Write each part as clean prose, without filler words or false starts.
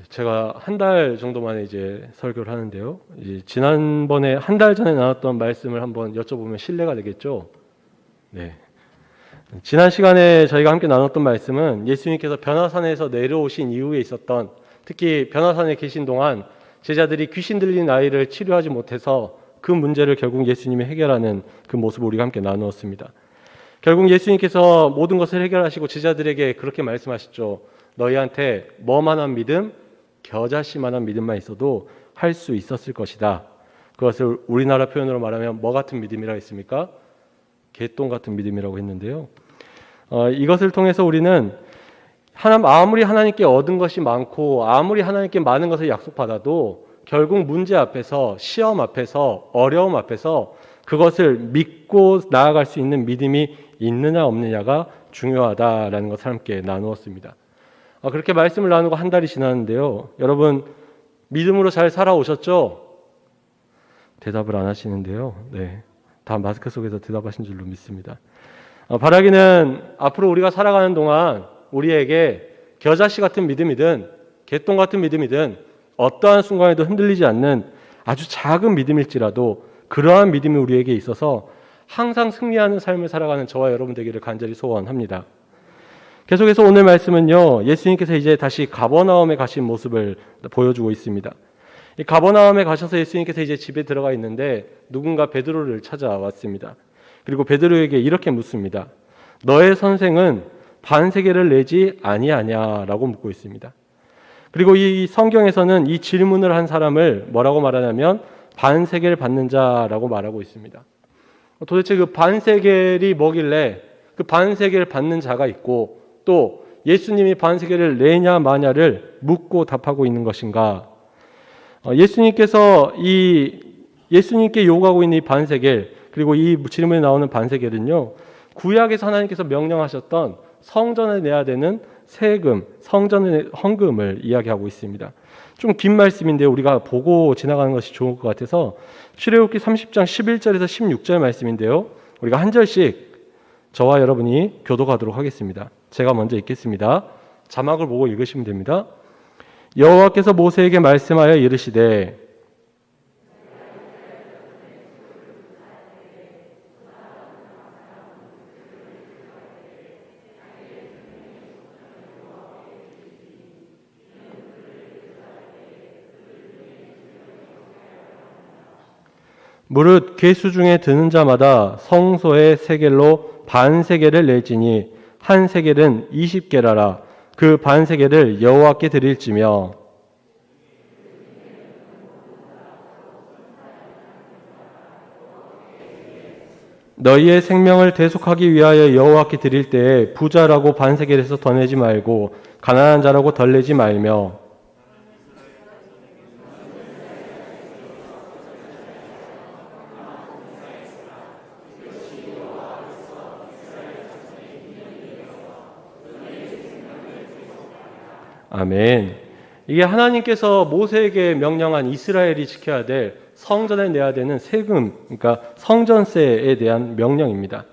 제가 한 달 정도 만에 이제 설교를 하는데요. 이제 지난번에 한 달 전에 나눴던 말씀을 한번 여쭤보면 신뢰가 되겠죠. 네. 지난 시간에 저희가 함께 나눴던 말씀은 예수님께서 변화산에서 내려오신 이후에 있었던, 특히 변화산에 계신 동안 제자들이 귀신 들린 아이를 치료하지 못해서 그 문제를 결국 예수님이 해결하는 그 모습을 우리가 함께 나누었습니다. 결국 예수님께서 모든 것을 해결하시고 제자들에게 그렇게 말씀하셨죠. 너희한테 뭐만한 믿음, 겨자씨만한 믿음만 있어도 할 수 있었을 것이다. 그것을 우리나라 표현으로 말하면 뭐 같은 믿음이라 했습니까? 개똥 같은 믿음이라고 했는데요. 이것을 통해서 우리는 아무리 하나님께 얻은 것이 많고 아무리 하나님께 많은 것을 약속받아도 결국 문제 앞에서, 시험 앞에서, 어려움 앞에서 그것을 믿고 나아갈 수 있는 믿음이 있느냐 없느냐가 중요하다라는 것을 함께 나누었습니다. 그렇게 말씀을 나누고 한 달이 지났는데요. 여러분 믿음으로 잘 살아오셨죠? 대답을 안 하시는데요. 네, 다 마스크 속에서 대답하신 줄로 믿습니다. 바라기는 앞으로 우리가 살아가는 동안 우리에게 겨자씨 같은 믿음이든 개똥 같은 믿음이든 어떠한 순간에도 흔들리지 않는 아주 작은 믿음일지라도 그러한 믿음이 우리에게 있어서 항상 승리하는 삶을 살아가는 저와 여러분 되기를 간절히 소원합니다. 계속해서 오늘 말씀은요, 예수님께서 이제 다시 가버나움에 가신 모습을 보여주고 있습니다. 이 가버나움에 가셔서 예수님께서 이제 집에 들어가 있는데 누군가 베드로를 찾아왔습니다. 그리고 베드로에게 이렇게 묻습니다. 너의 선생은 반세계를 내지 아니하냐라고 묻고 있습니다. 그리고 이 성경에서는 이 질문을 한 사람을 뭐라고 말하냐면 반세계를 받는 자라고 말하고 있습니다. 도대체 그 반세계를 뭐길래 그 반세계를 받는 자가 있고 또 예수님이 반세계를 내냐 마냐를 묻고 답하고 있는 것인가? 예수님께 요구하고 있는 이 반세계, 그리고 이 질문에 나오는 반세계는요, 구약에서 하나님께서 명령하셨던 성전에 내야 되는 세금, 성전의 헌금을 이야기하고 있습니다. 좀 긴 말씀인데요, 우리가 보고 지나가는 것이 좋을 것 같아서 출애굽기 30장 11절에서 16절 말씀인데요, 우리가 한 절씩 저와 여러분이 교독하도록 하겠습니다. 제가 먼저 읽겠습니다. 자막을 보고 읽으시면 됩니다. 여호와께서 모세에게 말씀하여 이르시되 무릇 괴수 중에 드는 자마다 성소의 세겔로 반세겔을 내지니 한 세겔은 20게라라. 그 반세겔을 여호와께 드릴지며 너희의 생명을 대속하기 위하여 여호와께 드릴 때에 부자라고 반세겔에서 더 내지 말고 가난한 자라고 덜 내지 말며 아멘. 이게 하나님께서 모세에게 명령한 이스라엘이 지켜야 될 성전에 내야 되는 세금, 그러니까 성전세에 대한 명령입니다.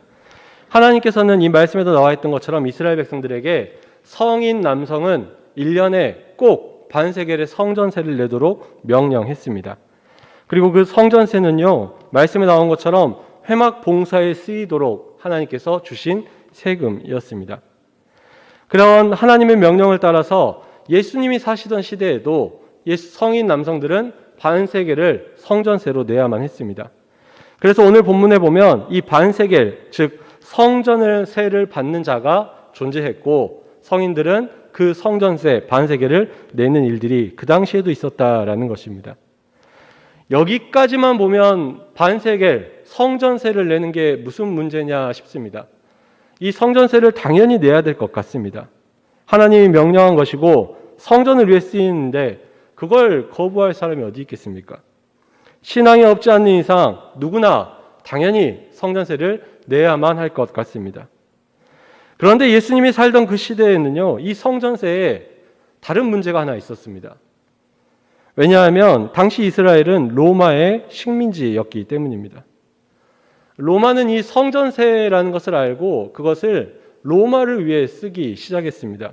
하나님께서는 이 말씀에도 나와 있던 것처럼 이스라엘 백성들에게 성인 남성은 1년에 꼭 반세겔의 성전세를 내도록 명령했습니다. 그리고 그 성전세는요, 말씀에 나온 것처럼 회막 봉사에 쓰이도록 하나님께서 주신 세금이었습니다. 그런 하나님의 명령을 따라서 예수님이 사시던 시대에도 성인 남성들은 반세겔을 성전세로 내야만 했습니다. 그래서 오늘 본문에 보면 이 반세겔, 즉 성전을 세를 받는 자가 존재했고 성인들은 그 성전세 반세겔을 내는 일들이 그 당시에도 있었다라는 것입니다. 여기까지만 보면 반세겔 성전세를 내는 게 무슨 문제냐 싶습니다. 이 성전세를 당연히 내야 될 것 같습니다. 하나님이 명령한 것이고 성전을 위해 쓰이는데 그걸 거부할 사람이 어디 있겠습니까? 신앙이 없지 않는 이상 누구나 당연히 성전세를 내야만 할 것 같습니다. 그런데 예수님이 살던 그 시대에는요, 이 성전세에 다른 문제가 하나 있었습니다. 왜냐하면 당시 이스라엘은 로마의 식민지였기 때문입니다. 로마는 이 성전세라는 것을 알고 그것을 로마를 위해 쓰기 시작했습니다.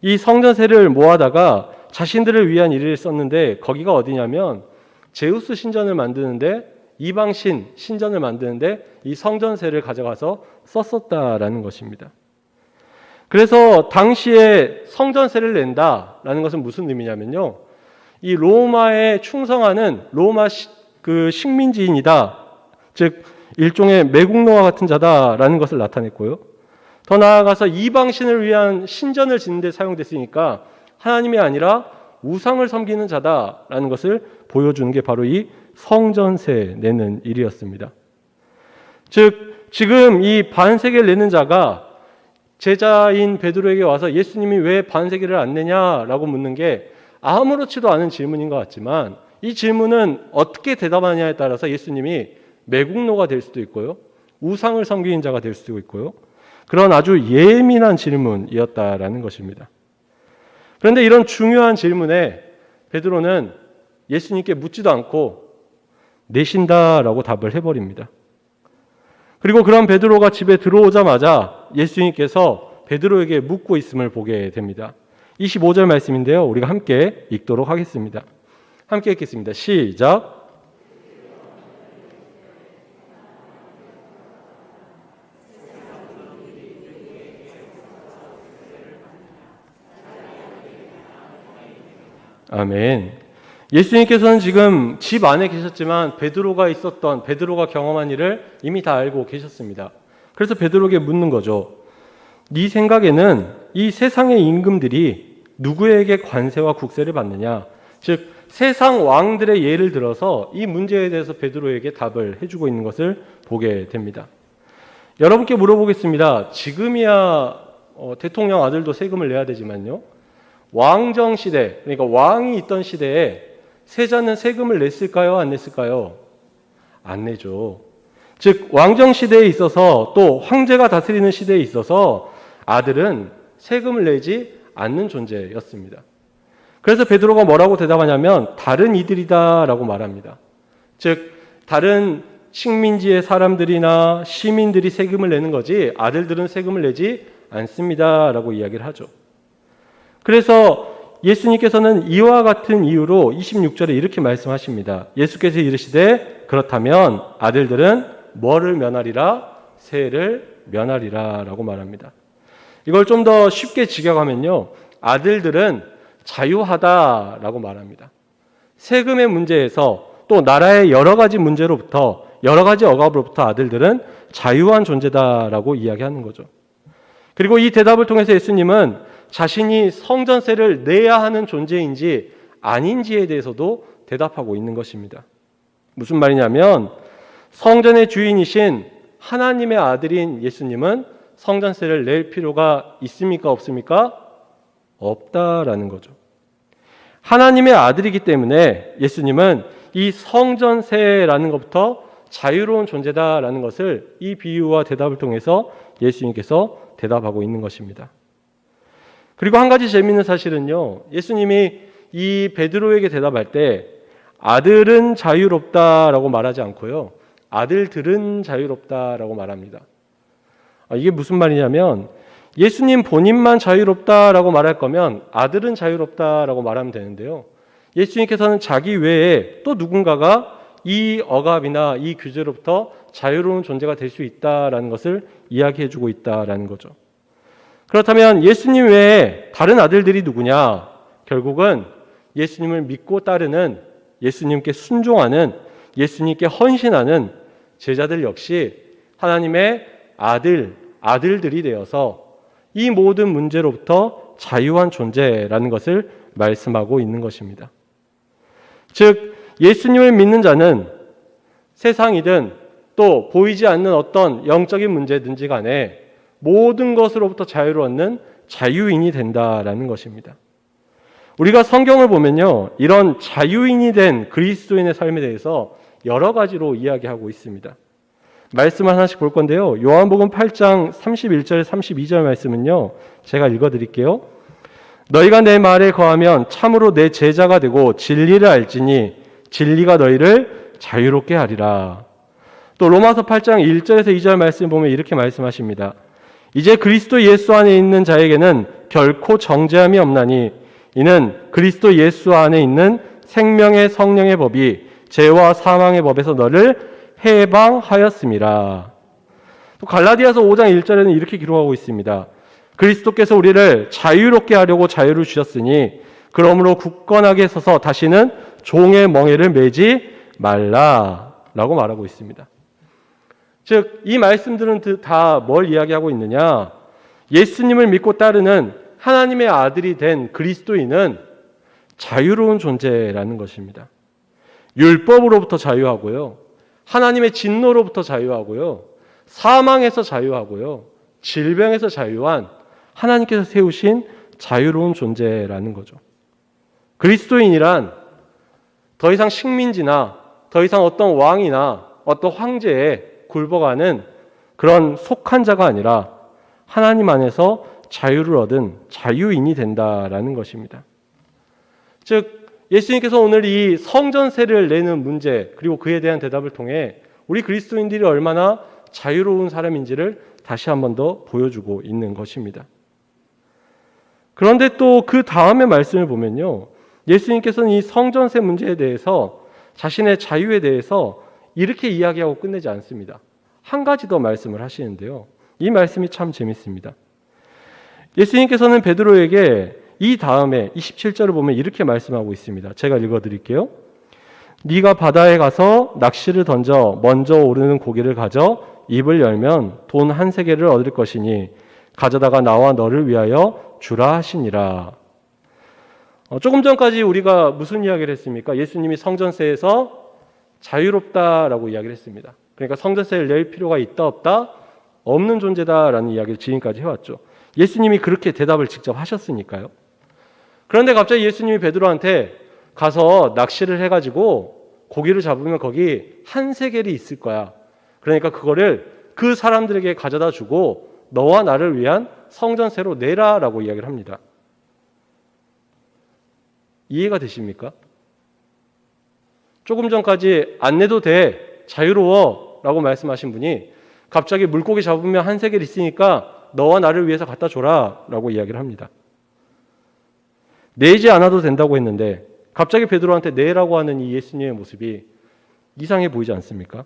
이 성전세를 모아다가 자신들을 위한 일을 썼는데 거기가 어디냐면 제우스 신전을 만드는데 이방 신전을 만드는데 이 성전세를 가져가서 썼었다라는 것입니다. 그래서 당시에 성전세를 낸다라는 것은 무슨 의미냐면요, 이 로마에 충성하는 로마 식민지인이다, 즉 일종의 매국노와 같은 자다라는 것을 나타냈고요. 더 나아가서 이방신을 위한 신전을 짓는 데 사용됐으니까 하나님이 아니라 우상을 섬기는 자다라는 것을 보여주는 게 바로 이 성전세 내는 일이었습니다. 즉 지금 이 반세계를 내는 자가 제자인 베드로에게 와서 예수님이 왜 반세계를 안 내냐라고 묻는 게 아무렇지도 않은 질문인 것 같지만 이 질문은 어떻게 대답하냐에 따라서 예수님이 매국노가 될 수도 있고요, 우상을 섬기는 자가 될 수도 있고요, 그런 아주 예민한 질문이었다라는 것입니다. 그런데 이런 중요한 질문에 베드로는 예수님께 묻지도 않고 내신다라고 답을 해버립니다. 그리고 그런 베드로가 집에 들어오자마자 예수님께서 베드로에게 묻고 있음을 보게 됩니다. 25절 말씀인데요, 우리가 함께 읽도록 하겠습니다. 함께 읽겠습니다. 시작. 아멘. 예수님께서는 지금 집 안에 계셨지만 베드로가 경험한 일을 이미 다 알고 계셨습니다. 그래서 베드로에게 묻는 거죠. 네 생각에는 이 세상의 임금들이 누구에게 관세와 국세를 받느냐? 즉 세상 왕들의 예를 들어서 이 문제에 대해서 베드로에게 답을 해주고 있는 것을 보게 됩니다. 여러분께 물어보겠습니다. 지금이야 대통령 아들도 세금을 내야 되지만요, 왕정 시대, 그러니까 왕이 있던 시대에 세자는 세금을 냈을까요? 안 냈을까요? 안 내죠. 즉 왕정 시대에 있어서 또 황제가 다스리는 시대에 있어서 아들은 세금을 내지 않는 존재였습니다. 그래서 베드로가 뭐라고 대답하냐면 다른 이들이다라고 말합니다. 즉 다른 식민지의 사람들이나 시민들이 세금을 내는 거지 아들들은 세금을 내지 않습니다라고 이야기를 하죠. 그래서 예수님께서는 이와 같은 이유로 26절에 이렇게 말씀하십니다. 예수께서 이르시되 그렇다면 아들들은 뭐를 면하리라? 세를 면하리라 라고 말합니다. 이걸 좀 더 쉽게 직역하면요, 아들들은 자유하다라고 말합니다. 세금의 문제에서 또 나라의 여러 가지 문제로부터, 여러 가지 억압으로부터 아들들은 자유한 존재다라고 이야기하는 거죠. 그리고 이 대답을 통해서 예수님은 자신이 성전세를 내야 하는 존재인지 아닌지에 대해서도 대답하고 있는 것입니다. 무슨 말이냐면 성전의 주인이신 하나님의 아들인 예수님은 성전세를 낼 필요가 있습니까? 없습니까? 없다라는 거죠. 하나님의 아들이기 때문에 예수님은 이 성전세라는 것부터 자유로운 존재다라는 것을 이 비유와 대답을 통해서 예수님께서 대답하고 있는 것입니다. 그리고 한 가지 재미있는 사실은요, 예수님이 이 베드로에게 대답할 때 아들은 자유롭다라고 말하지 않고요, 아들들은 자유롭다라고 말합니다. 이게 무슨 말이냐면 예수님 본인만 자유롭다라고 말할 거면 아들은 자유롭다라고 말하면 되는데요, 예수님께서는 자기 외에 또 누군가가 이 억압이나 이 규제로부터 자유로운 존재가 될 수 있다라는 것을 이야기해주고 있다라는 거죠. 그렇다면 예수님 외에 다른 아들들이 누구냐? 결국은 예수님을 믿고 따르는, 예수님께 순종하는, 예수님께 헌신하는 제자들 역시 하나님의 아들들이 되어서 이 모든 문제로부터 자유한 존재라는 것을 말씀하고 있는 것입니다. 즉 예수님을 믿는 자는 세상이든 또 보이지 않는 어떤 영적인 문제든지 간에 모든 것으로부터 자유를 얻는 자유인이 된다라는 것입니다. 우리가 성경을 보면요, 이런 자유인이 된 그리스도인의 삶에 대해서 여러 가지로 이야기하고 있습니다. 말씀을 하나씩 볼 건데요, 요한복음 8장 31절 32절 말씀은요, 제가 읽어드릴게요. 너희가 내 말에 거하면 참으로 내 제자가 되고 진리를 알지니 진리가 너희를 자유롭게 하리라. 또 로마서 8장 1절에서 2절 말씀 보면 이렇게 말씀하십니다. 이제 그리스도 예수 안에 있는 자에게는 결코 정죄함이 없나니 이는 그리스도 예수 안에 있는 생명의 성령의 법이 죄와 사망의 법에서 너를 해방하였음이라. 또 갈라디아서 5장 1절에는 이렇게 기록하고 있습니다. 그리스도께서 우리를 자유롭게 하려고 자유를 주셨으니 그러므로 굳건하게 서서 다시는 종의 멍에를 매지 말라라고 말하고 있습니다. 즉, 이 말씀들은 다 뭘 이야기하고 있느냐? 예수님을 믿고 따르는 하나님의 아들이 된 그리스도인은 자유로운 존재라는 것입니다. 율법으로부터 자유하고요. 하나님의 진노로부터 자유하고요. 사망에서 자유하고요. 질병에서 자유한 하나님께서 세우신 자유로운 존재라는 거죠. 그리스도인이란 더 이상 식민지나 더 이상 어떤 왕이나 어떤 황제에 굴복하는 그런 속한 자가 아니라 하나님 안에서 자유를 얻은 자유인이 된다라는 것입니다. 즉, 예수님께서 오늘 이 성전세를 내는 문제 그리고 그에 대한 대답을 통해 우리 그리스도인들이 얼마나 자유로운 사람인지를 다시 한 번 더 보여주고 있는 것입니다. 그런데 또 그 다음의 말씀을 보면요, 예수님께서는 이 성전세 문제에 대해서 자신의 자유에 대해서 이렇게 이야기하고 끝내지 않습니다. 한 가지 더 말씀을 하시는데요, 이 말씀이 참 재밌습니다. 예수님께서는 베드로에게 이 다음에 27절을 보면 이렇게 말씀하고 있습니다. 제가 읽어드릴게요. 네가 바다에 가서 낚시를 던져 먼저 오르는 고기를 가져 입을 열면 돈 한 세겔을 얻을 것이니 가져다가 나와 너를 위하여 주라 하시니라. 조금 전까지 우리가 무슨 이야기를 했습니까? 예수님이 성전세에서 자유롭다라고 이야기를 했습니다. 그러니까 성전세를 낼 필요가 있다 없다? 없는 존재다라는 이야기를 지금까지 해왔죠. 예수님이 그렇게 대답을 직접 하셨으니까요. 그런데 갑자기 예수님이 베드로한테 가서 낚시를 해가지고 고기를 잡으면 거기 한 세겔이 있을 거야. 그러니까 그거를 그 사람들에게 가져다 주고 너와 나를 위한 성전세로 내라라고 이야기를 합니다. 이해가 되십니까? 조금 전까지 안 내도 돼, 자유로워 라고 말씀하신 분이 갑자기 물고기 잡으면 한 세겔 있으니까 너와 나를 위해서 갖다 줘라 라고 이야기를 합니다. 내지 않아도 된다고 했는데 갑자기 베드로한테 내라고 하는 이 예수님의 모습이 이상해 보이지 않습니까?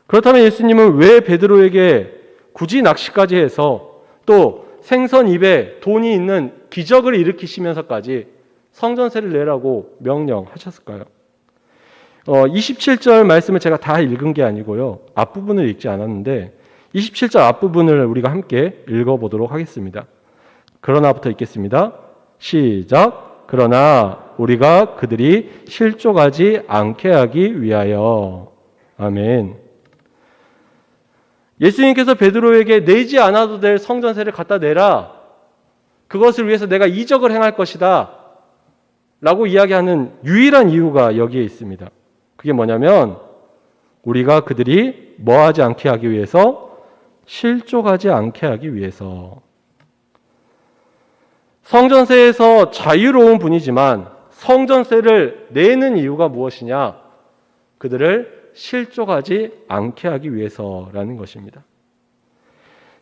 그렇다면 예수님은 왜 베드로에게 굳이 낚시까지 해서 또 생선 입에 돈이 있는 기적을 일으키시면서까지 성전세를 내라고 명령하셨을까요? 27절 말씀을 제가 다 읽은 게 아니고요, 앞부분을 읽지 않았는데 27절 앞부분을 우리가 함께 읽어보도록 하겠습니다. 그러나부터 읽겠습니다. 시작. 그러나 우리가 그들이 실족하지 않게 하기 위하여. 아멘. 예수님께서 베드로에게 내지 않아도 될 성전세를 갖다 내라. 그것을 위해서 내가 이적을 행할 것이다. 라고 이야기하는 유일한 이유가 여기에 있습니다. 그게 뭐냐면 우리가 그들이 뭐하지 않게 하기 위해서, 실족하지 않게 하기 위해서. 성전세에서 자유로운 분이지만 성전세를 내는 이유가 무엇이냐? 그들을 실족하지 않게 하기 위해서라는 것입니다.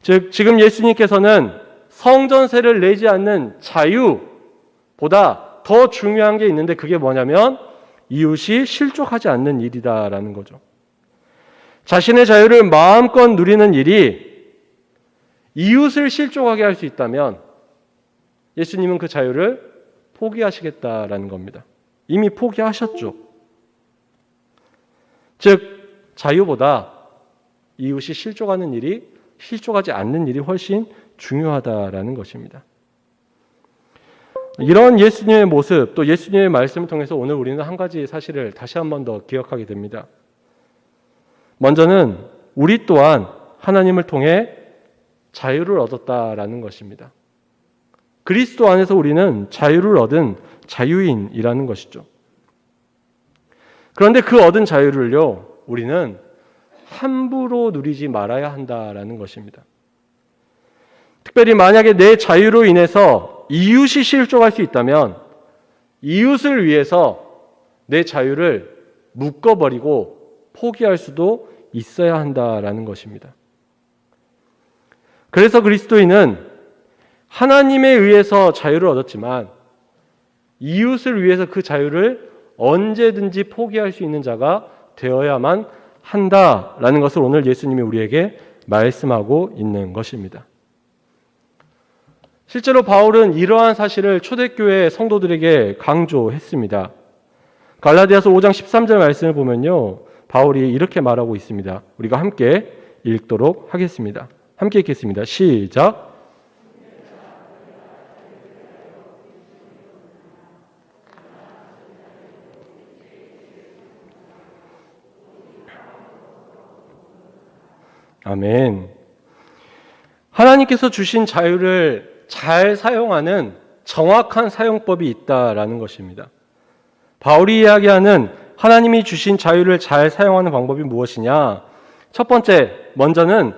즉, 지금 예수님께서는 성전세를 내지 않는 자유보다 더 중요한 게 있는데 그게 뭐냐면 이웃이 실족하지 않는 일이다라는 거죠. 자신의 자유를 마음껏 누리는 일이 이웃을 실족하게 할 수 있다면 예수님은 그 자유를 포기하시겠다라는 겁니다. 이미 포기하셨죠. 즉, 자유보다 이웃이 실족하는 일이, 실족하지 않는 일이 훨씬 중요하다라는 것입니다. 이런 예수님의 모습, 또 예수님의 말씀을 통해서 오늘 우리는 한 가지 사실을 다시 한 번 더 기억하게 됩니다. 먼저는 우리 또한 하나님을 통해 자유를 얻었다라는 것입니다. 그리스도 안에서 우리는 자유를 얻은 자유인이라는 것이죠. 그런데 그 얻은 자유를요, 우리는 함부로 누리지 말아야 한다라는 것입니다. 특별히 만약에 내 자유로 인해서 이웃이 실족할 수 있다면 이웃을 위해서 내 자유를 묶어버리고 포기할 수도 있어야 한다라는 것입니다. 그래서 그리스도인은 하나님에 의해서 자유를 얻었지만 이웃을 위해서 그 자유를 언제든지 포기할 수 있는 자가 되어야만 한다라는 것을 오늘 예수님이 우리에게 말씀하고 있는 것입니다. 실제로 바울은 이러한 사실을 초대교회 성도들에게 강조했습니다. 갈라디아서 5장 13절 말씀을 보면요, 바울이 이렇게 말하고 있습니다. 우리가 함께 읽도록 하겠습니다. 함께 읽겠습니다. 시작. 아멘. 하나님께서 주신 자유를 잘 사용하는 정확한 사용법이 있다라는 것입니다. 바울이 이야기하는 하나님이 주신 자유를 잘 사용하는 방법이 무엇이냐? 첫 번째, 먼저는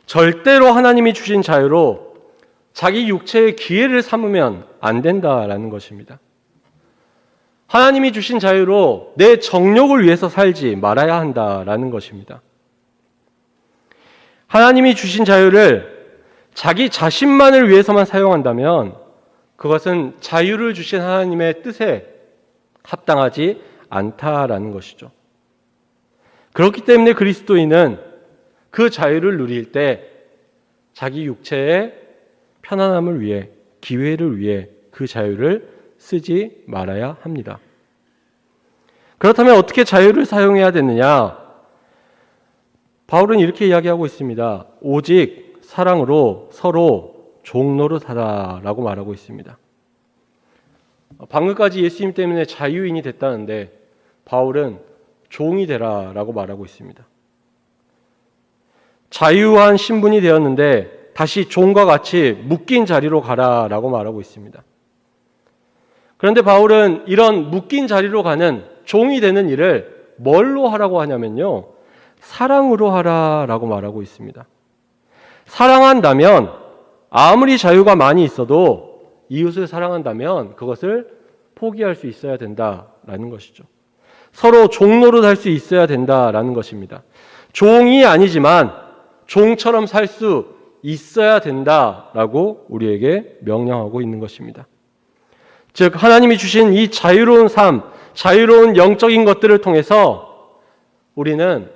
절대로 하나님이 주신 자유로 자기 육체의 기회를 삼으면 안 된다라는 것입니다. 하나님이 주신 자유로 내 정욕을 위해서 살지 말아야 한다라는 것입니다. 하나님이 주신 자유를 자기 자신만을 위해서만 사용한다면 그것은 자유를 주신 하나님의 뜻에 합당하지 않다라는 것이죠. 그렇기 때문에 그리스도인은 그 자유를 누릴 때 자기 육체의 편안함을 위해, 기회를 위해 그 자유를 쓰지 말아야 합니다. 그렇다면 어떻게 자유를 사용해야 되느냐? 바울은 이렇게 이야기하고 있습니다. 오직 사랑으로 서로 종노릇하라라고 말하고 있습니다. 방금까지 예수님 때문에 자유인이 됐다는데 바울은 종이 되라라고 말하고 있습니다. 자유한 신분이 되었는데 다시 종과 같이 묶인 자리로 가라라고 말하고 있습니다. 그런데 바울은 이런 묶인 자리로 가는 종이 되는 일을 뭘로 하라고 하냐면요, 사랑으로 하라라고 말하고 있습니다. 사랑한다면 아무리 자유가 많이 있어도 이웃을 사랑한다면 그것을 포기할 수 있어야 된다라는 것이죠. 서로 종노릇 할 수 있어야 된다라는 것입니다. 종이 아니지만 종처럼 살 수 있어야 된다라고 우리에게 명령하고 있는 것입니다. 즉 하나님이 주신 이 자유로운 삶, 자유로운 영적인 것들을 통해서 우리는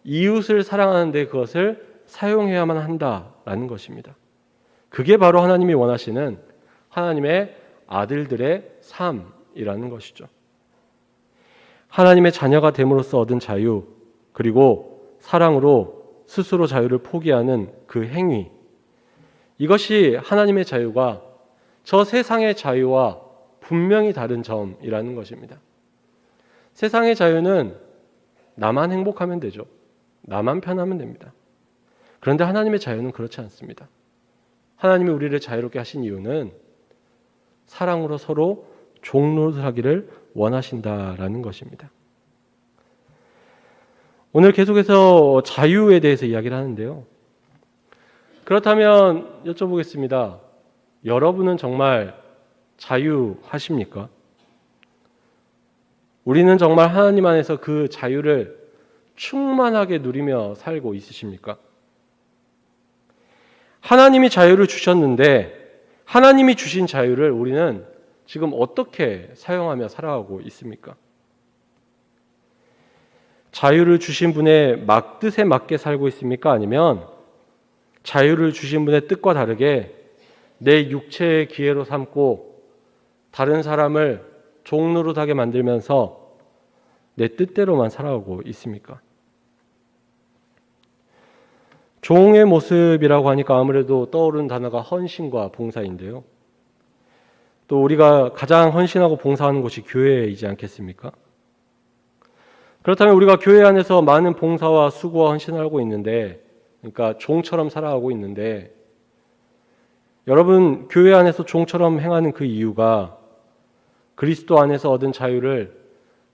이웃을 사랑하는 데 그것을 사용해야만 한다라는 것입니다. 그게 바로 하나님이 원하시는 하나님의 아들들의 삶이라는 것이죠. 하나님의 자녀가 됨으로써 얻은 자유, 그리고 사랑으로 스스로 자유를 포기하는 그 행위, 이것이 하나님의 자유가 저 세상의 자유와 분명히 다른 점이라는 것입니다. 세상의 자유는 나만 행복하면 되죠. 나만 편하면 됩니다. 그런데 하나님의 자유는 그렇지 않습니다. 하나님이 우리를 자유롭게 하신 이유는 사랑으로 서로 종노릇하기를 원하신다라는 것입니다. 오늘 계속해서 자유에 대해서 이야기를 하는데요. 그렇다면 여쭤보겠습니다. 여러분은 정말 자유하십니까? 우리는 정말 하나님 안에서 그 자유를 충만하게 누리며 살고 있으십니까? 하나님이 자유를 주셨는데 하나님이 주신 자유를 우리는 지금 어떻게 사용하며 살아가고 있습니까? 자유를 주신 분의 뜻에 맞게 살고 있습니까? 아니면 자유를 주신 분의 뜻과 다르게 내 육체의 기회로 삼고 다른 사람을 종노릇하게 만들면서 내 뜻대로만 살아가고 있습니까? 종의 모습이라고 하니까 아무래도 떠오르는 단어가 헌신과 봉사인데요. 또 우리가 가장 헌신하고 봉사하는 곳이 교회이지 않겠습니까? 그렇다면 우리가 교회 안에서 많은 봉사와 수고와 헌신을 하고 있는데, 그러니까 종처럼 살아가고 있는데, 여러분 교회 안에서 종처럼 행하는 그 이유가 그리스도 안에서 얻은 자유를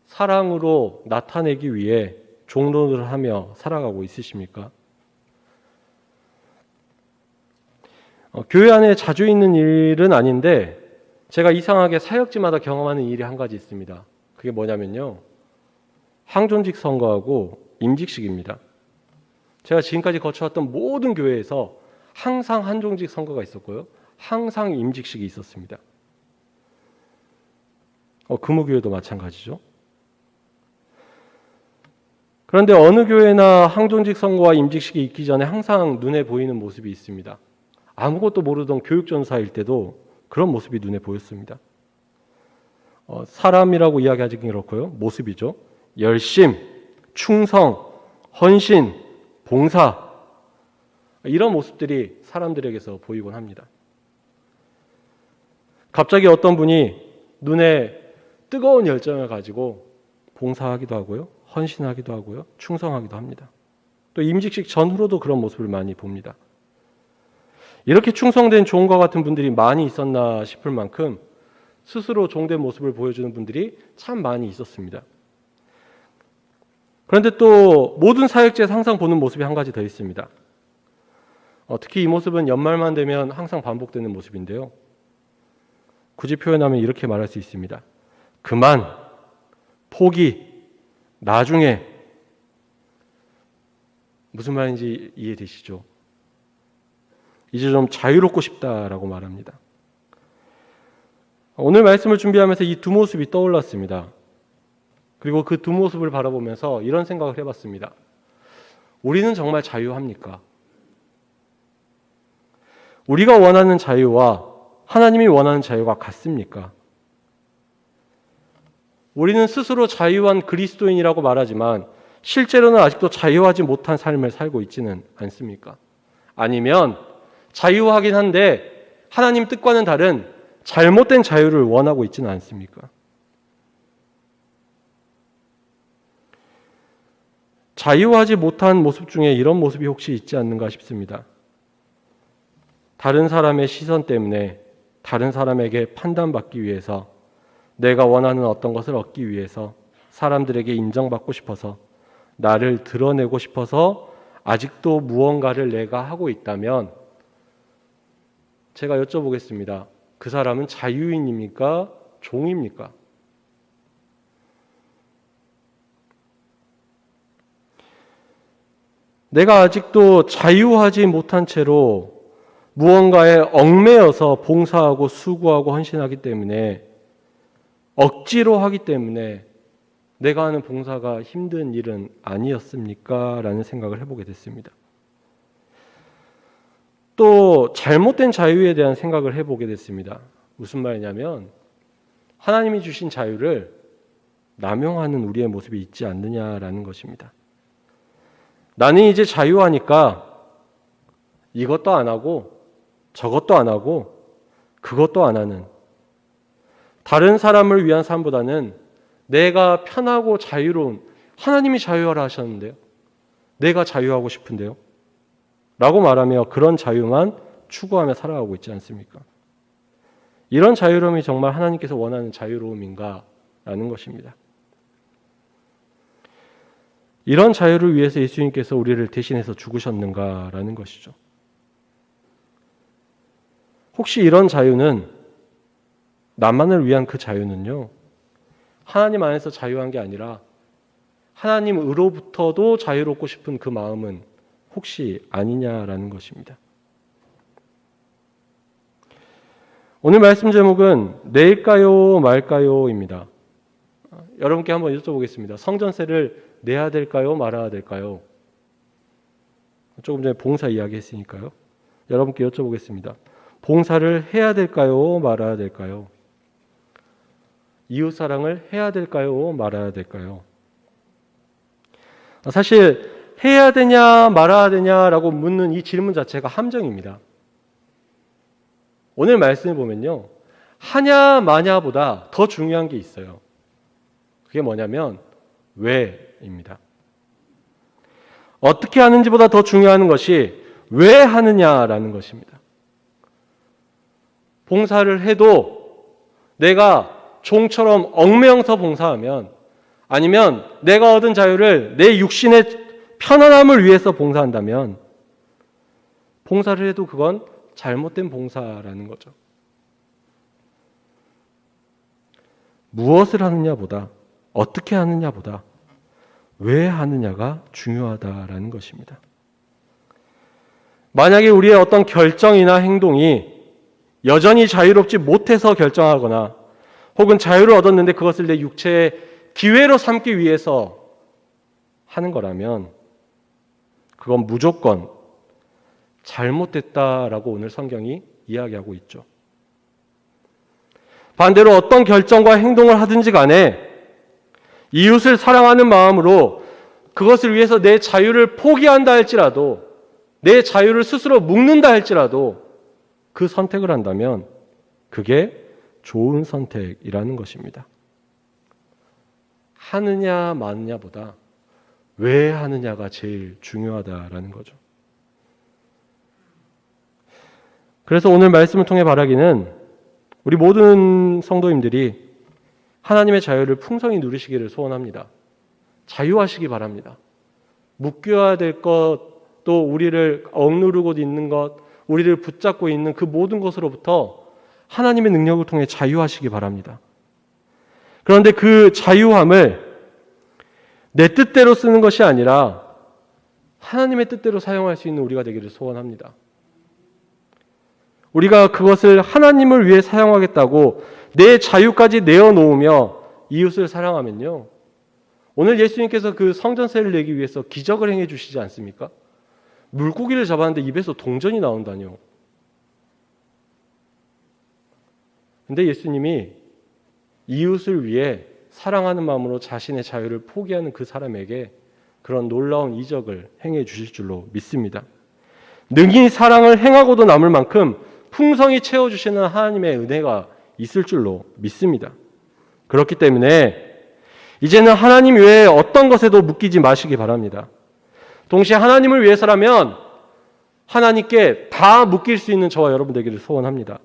사랑으로 나타내기 위해 종노릇을 하며 살아가고 있으십니까? 교회 안에 자주 있는 일은 아닌데 제가 이상하게 사역지마다 경험하는 일이 한 가지 있습니다. 그게 뭐냐면요, 항존직 선거하고 임직식입니다. 제가 지금까지 거쳐왔던 모든 교회에서 항상 항존직 선거가 있었고요, 항상 임직식이 있었습니다. 금호교회도 마찬가지죠. 그런데 어느 교회나 항존직 선거와 임직식이 있기 전에 항상 눈에 보이는 모습이 있습니다. 아무것도 모르던 교육전사일 때도 그런 모습이 눈에 보였습니다. 사람이라고 이야기하기 그렇고요. 모습이죠. 열심, 충성, 헌신, 봉사, 이런 모습들이 사람들에게서 보이곤 합니다. 갑자기 어떤 분이 눈에 뜨거운 열정을 가지고 봉사하기도 하고요. 헌신하기도 하고요. 충성하기도 합니다. 또 임직식 전후로도 그런 모습을 많이 봅니다. 이렇게 충성된 종과 같은 분들이 많이 있었나 싶을 만큼 스스로 종된 모습을 보여주는 분들이 참 많이 있었습니다. 그런데 또 모든 사역지에서 항상 보는 모습이 한 가지 더 있습니다. 특히 이 모습은 연말만 되면 항상 반복되는 모습인데요. 굳이 표현하면 이렇게 말할 수 있습니다. 그만, 포기, 나중에. 무슨 말인지 이해되시죠? 이제 좀 자유롭고 싶다라고 말합니다. 오늘 말씀을 준비하면서 이 두 모습이 떠올랐습니다. 그리고 그 두 모습을 바라보면서 이런 생각을 해봤습니다. 우리는 정말 자유합니까? 우리가 원하는 자유와 하나님이 원하는 자유가 같습니까? 우리는 스스로 자유한 그리스도인이라고 말하지만 실제로는 아직도 자유하지 못한 삶을 살고 있지는 않습니까? 아니면 자유하긴 한데 하나님 뜻과는 다른 잘못된 자유를 원하고 있지는 않습니까? 자유하지 못한 모습 중에 이런 모습이 혹시 있지 않는가 싶습니다. 다른 사람의 시선 때문에 다른 사람에게 판단받기 위해서, 내가 원하는 어떤 것을 얻기 위해서, 사람들에게 인정받고 싶어서, 나를 드러내고 싶어서 아직도 무언가를 내가 하고 있다면 제가 여쭤보겠습니다. 그 사람은 자유인입니까? 종입니까? 내가 아직도 자유하지 못한 채로 무언가에 얽매여서 봉사하고 수고하고 헌신하기 때문에, 억지로 하기 때문에 내가 하는 봉사가 힘든 일은 아니었습니까? 라는 생각을 해보게 됐습니다. 또 잘못된 자유에 대한 생각을 해보게 됐습니다. 무슨 말이냐면 하나님이 주신 자유를 남용하는 우리의 모습이 있지 않느냐라는 것입니다. 나는 이제 자유하니까 이것도 안 하고 저것도 안 하고 그것도 안 하는, 다른 사람을 위한 삶보다는 내가 편하고 자유로운, 하나님이 자유하라 하셨는데요, 내가 자유하고 싶은데요 라고 말하며 그런 자유만 추구하며 살아가고 있지 않습니까? 이런 자유로움이 정말 하나님께서 원하는 자유로움인가? 라는 것입니다. 이런 자유를 위해서 예수님께서 우리를 대신해서 죽으셨는가? 라는 것이죠. 혹시 이런 자유는, 나만을 위한 그 자유는요, 하나님 안에서 자유한 게 아니라 하나님으로부터도 자유롭고 싶은 그 마음은 혹시 아니냐라는 것입니다. 오늘 말씀 제목은 낼까요 말까요 입니다. 여러분께 한번 여쭤보겠습니다. 성전세를 내야 될까요 말아야 될까요? 조금 전에 봉사 이야기했으니까요. 여러분께 여쭤보겠습니다. 봉사를 해야 될까요 말아야 될까요? 이웃사랑을 해야 될까요 말아야 될까요? 사실 해야 되냐 말아야 되냐라고 묻는 이 질문 자체가 함정입니다. 오늘 말씀을 보면요, 하냐 마냐보다 더 중요한 게 있어요. 그게 뭐냐면 왜입니다. 어떻게 하는지보다 더 중요한 것이 왜 하느냐라는 것입니다. 봉사를 해도 내가 종처럼 얽매여서 봉사하면, 아니면 내가 얻은 자유를 내 육신의 편안함을 위해서 봉사한다면, 봉사를 해도 그건 잘못된 봉사라는 거죠. 무엇을 하느냐보다, 어떻게 하느냐보다 왜 하느냐가 중요하다라는 것입니다. 만약에 우리의 어떤 결정이나 행동이 여전히 자유롭지 못해서 결정하거나 혹은 자유를 얻었는데 그것을 내 육체의 기회로 삼기 위해서 하는 거라면 그건 무조건 잘못됐다라고 오늘 성경이 이야기하고 있죠. 반대로 어떤 결정과 행동을 하든지 간에 이웃을 사랑하는 마음으로 그것을 위해서 내 자유를 포기한다 할지라도, 내 자유를 스스로 묶는다 할지라도 그 선택을 한다면 그게 좋은 선택이라는 것입니다. 하느냐 마느냐보다 왜 하느냐가 제일 중요하다라는 거죠. 그래서 오늘 말씀을 통해 바라기는 우리 모든 성도님들이 하나님의 자유를 풍성히 누리시기를 소원합니다. 자유하시기 바랍니다. 묶여야 될 것, 또 우리를 억누르고 있는 것, 우리를 붙잡고 있는 그 모든 것으로부터 하나님의 능력을 통해 자유하시기 바랍니다. 그런데 그 자유함을 내 뜻대로 쓰는 것이 아니라 하나님의 뜻대로 사용할 수 있는 우리가 되기를 소원합니다. 우리가 그것을 하나님을 위해 사용하겠다고 내 자유까지 내어놓으며 이웃을 사랑하면요, 오늘 예수님께서 그 성전세를 내기 위해서 기적을 행해 주시지 않습니까? 물고기를 잡았는데 입에서 동전이 나온다뇨. 근데 예수님이 이웃을 위해 사랑하는 마음으로 자신의 자유를 포기하는 그 사람에게 그런 놀라운 이적을 행해 주실 줄로 믿습니다. 능히 사랑을 행하고도 남을 만큼 풍성히 채워주시는 하나님의 은혜가 있을 줄로 믿습니다. 그렇기 때문에 이제는 하나님 외에 어떤 것에도 묶이지 마시기 바랍니다. 동시에 하나님을 위해서라면 하나님께 다 묶일 수 있는 저와 여러분 되기를 소원합니다.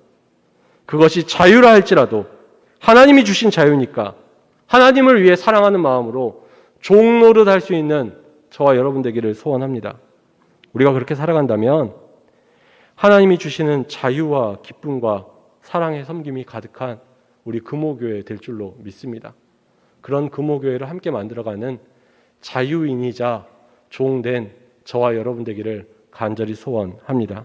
그것이 자유라 할지라도 하나님이 주신 자유니까 하나님을 위해 사랑하는 마음으로 종노릇 할 수 있는 저와 여러분 되기를 소원합니다. 우리가 그렇게 살아간다면 하나님이 주시는 자유와 기쁨과 사랑의 섬김이 가득한 우리 금호교회 될 줄로 믿습니다. 그런 금호교회를 함께 만들어가는 자유인이자 종된 저와 여러분 되기를 간절히 소원합니다.